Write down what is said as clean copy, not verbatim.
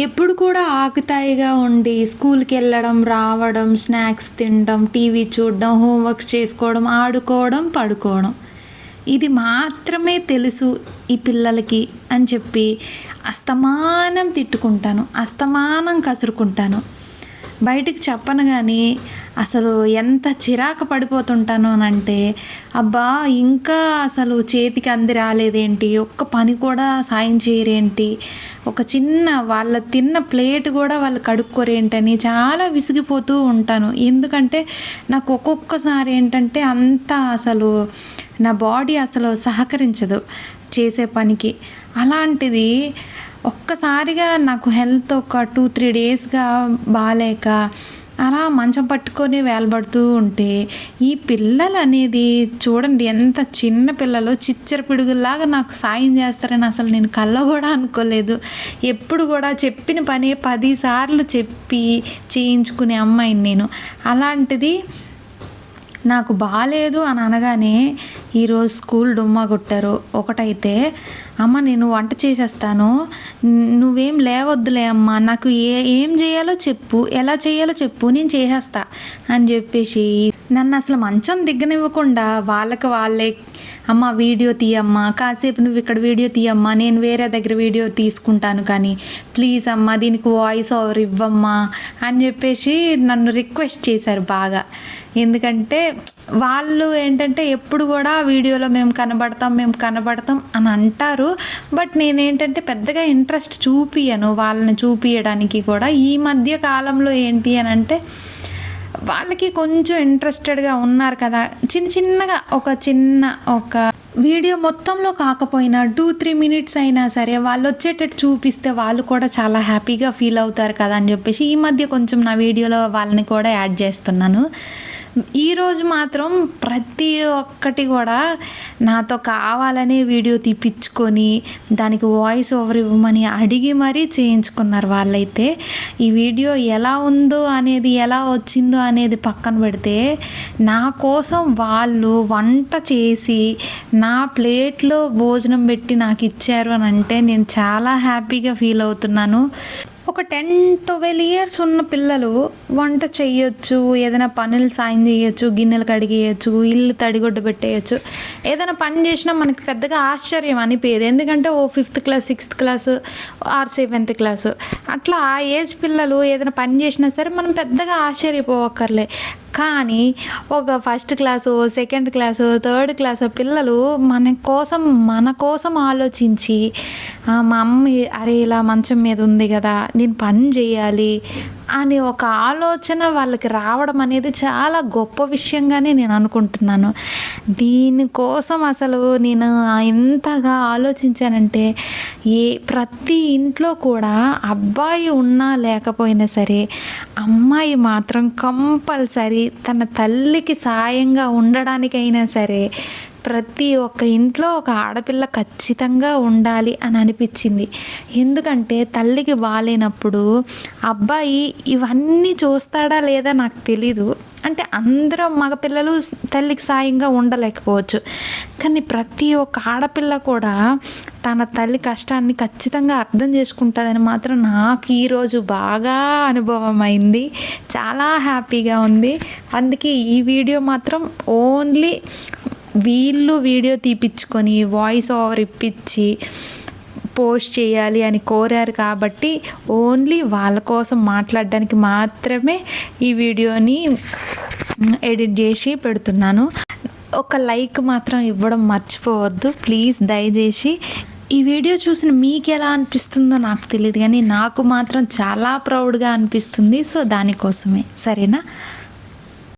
ఎప్పుడు కూడా ఆకుతాయిగా ఉండి స్కూల్‌కెళ్ళడం, రావడం, స్నాక్స్ తినడం, టీవీ చూడడం, హోంవర్క్స్ చేసుకోవడం, ఆడుకోవడం, పడుకోవడం. ఇది మాత్రమే తెలుసు ఈ పిల్లలకి అని చెప్పి అస్తమానం తిట్టుకుంటాను. అస్తమానం కసురుకుంటాను. బయటికి చెప్పను గానీ అసలు ఎంత చిరాకు పడిపోతుంటాను అనంటే, అబ్బా! ఇంకా అసలు చేతికి అంది రాలేదేంటి? ఒక్క పని కూడా సాయం చేయరేంటి? ఒక చిన్న వాళ్ళ తిన్న ప్లేట్ కూడా వాళ్ళు కడుక్కోరేంటని చాలా విసిగిపోతూ ఉంటాను. ఎందుకంటే నాకు ఒక్కొక్కసారి ఏంటంటే అంత అసలు నా బాడీ అసలు సహకరించదు చేసే పనికి. అలాంటిది ఒక్కసారిగా నాకు హెల్త్ ఒక 2, 3 డేస్‌గా బాలేక అలా మంచం పట్టుకొని వేలబడుతూ ఉంటే, ఈ పిల్లలనేది చూడండి ఎంత చిన్న పిల్లలు చిచ్చర పిడుగుల్లాగా నాకు సాయం చేస్తారని అసలు నేను కల్లో కూడా అనుకోలేదు. ఎప్పుడు కూడా చెప్పిన పని 10 సార్లు చెప్పి చేయించుకునే అమ్మాయిని నేను. అలాంటిది నాకు బాలేదు అని అనగానే ఈరోజు స్కూల్ డుమ్మా కొట్టారు. ఒకటైతే, అమ్మ నేను వంట చేసేస్తాను, నువ్వేం లేవొద్దులే అమ్మ, నాకు ఏం చేయాలో చెప్పు, ఎలా చేయాలో చెప్పు, నేను చేసేస్తా అని చెప్పేసి నన్ను అసలు మంచం దిగ్గనివ్వకుండా వాళ్ళకి వాళ్ళే, అమ్మ వీడియో తీయమ్మా, కాసేపు నువ్వు ఇక్కడ వీడియో తీయమ్మా, నేను వేరే దగ్గర వీడియో తీసుకుంటాను కానీ ప్లీజ్ అమ్మ దీనికి వాయిస్ ఓవర్ ఇవ్వమ్మా అని చెప్పేసి నన్ను రిక్వెస్ట్ చేశారు బాగా. ఎందుకంటే వాళ్ళు ఏంటంటే ఎప్పుడు కూడా వీడియోలో మేము కనబడతాం అని అంటారు. బట్ నేనేంటంటే పెద్దగా ఇంట్రెస్ట్ చూపియను వాళ్ళని చూపియడానికి కూడా. ఈ మధ్య కాలంలో ఏంటి అని అంటే వాళ్ళకి కొంచెం ఇంట్రెస్టెడ్గా ఉన్నారు కదా, చిన్నగా ఒక వీడియో మొత్తంలో కాకపోయినా 2-3 మినిట్స్ అయినా సరే వాళ్ళు వచ్చేటట్టు చూపిస్తే వాళ్ళు కూడా చాలా హ్యాపీగా ఫీల్ అవుతారు కదా అని చెప్పేసి ఈ మధ్య కొంచెం నా వీడియోలో వాళ్ళని కూడా యాడ్ చేస్తున్నాను. ఈరోజు మాత్రం ప్రతి ఒక్కటి కూడా నాతో కావాలనే వీడియో తీపిచ్చుకొని దానికి వాయిస్ ఓవర్ ఇవ్వమని అడిగి మరీ చేయించుకున్నారు వాళ్ళైతే. ఈ వీడియో ఎలా ఉందో అనేది, ఎలా వచ్చిందో అనేది పక్కన పెడితే, నా కోసం వాళ్ళు వంట చేసి నా ప్లేట్లో భోజనం పెట్టి నాకు ఇచ్చారు అని అంటే నేను చాలా హ్యాపీగా ఫీల్ అవుతున్నాను. ఒక 10-12 ఇయర్స్ ఉన్న పిల్లలు వంట చేయొచ్చు, ఏదైనా పనులు సాయం చేయొచ్చు, గిన్నెలు కడిగేయచ్చు, ఇల్లు తడిగొడ్డ పెట్టేయచ్చు, ఏదైనా పని చేసినా మనకి పెద్దగా ఆశ్చర్యం అనిపించదు. ఎందుకంటే 5th class, 6th class are 7th class అట్లా ఆ ఏజ్ పిల్లలు ఏదైనా పని చేసినా సరే మనం పెద్దగా ఆశ్చర్యపోవక్కర్లే. కానీ ఒక 1st class, 2nd class, 3rd class పిల్లలు మన కోసం ఆలోచించి, మా అమ్మ అరే ఇలా మంచం మీద ఉంది కదా, నేను పని చేయాలి అని ఒక ఆలోచన వాళ్ళకి రావడం అనేది చాలా గొప్ప విషయంగానే నేను అనుకుంటున్నాను. దీనికోసం అసలు నేను ఎంతగా ఆలోచించానంటే, ప్రతి ఇంట్లో కూడా అబ్బాయి ఉన్నా లేకపోయినా సరే అమ్మాయి మాత్రం కంపల్సరీ తన తల్లికి సాయంగా ఉండడానికైనా సరే ప్రతి ఒక్క ఇంట్లో ఒక ఆడపిల్ల ఖచ్చితంగా ఉండాలి అని అనిపించింది. ఎందుకంటే తల్లికి బాలేనప్పుడు అబ్బాయి ఇవన్నీ చూస్తాడా లేదా నాకు తెలీదు. అంటే అందరూ మగపిల్లలు తల్లికి సాయంగా ఉండలేకపోవచ్చు, కానీ ప్రతి ఒక్క ఆడపిల్ల కూడా తన తల్లి కష్టాన్ని ఖచ్చితంగా అర్థం చేసుకుంటుందని మాత్రం నాకు ఈరోజు బాగా అనుభవం అయింది. చాలా హ్యాపీగా ఉంది. అందుకే ఈ వీడియో మాత్రం ఓన్లీ వీళ్ళు వీడియో తీపిచ్చుకొని వాయిస్ ఓవర్ ఇప్పించి పోస్ట్ చేయాలి అని కోరారు కాబట్టి ఓన్లీ వాళ్ళ కోసం మాట్లాడడానికి మాత్రమే ఈ వీడియోని ఎడిట్ చేసి పెడుతున్నాను. ఒక లైక్ మాత్రం ఇవ్వడం మర్చిపోవద్దు ప్లీజ్, దయచేసి. ఈ వీడియో చూసిన మీకు ఎలా అనిపిస్తుందో నాకు తెలియదు, కానీ నాకు మాత్రం చాలా ప్రౌడ్గా అనిపిస్తుంది. సో దానికోసమే, సరేనా?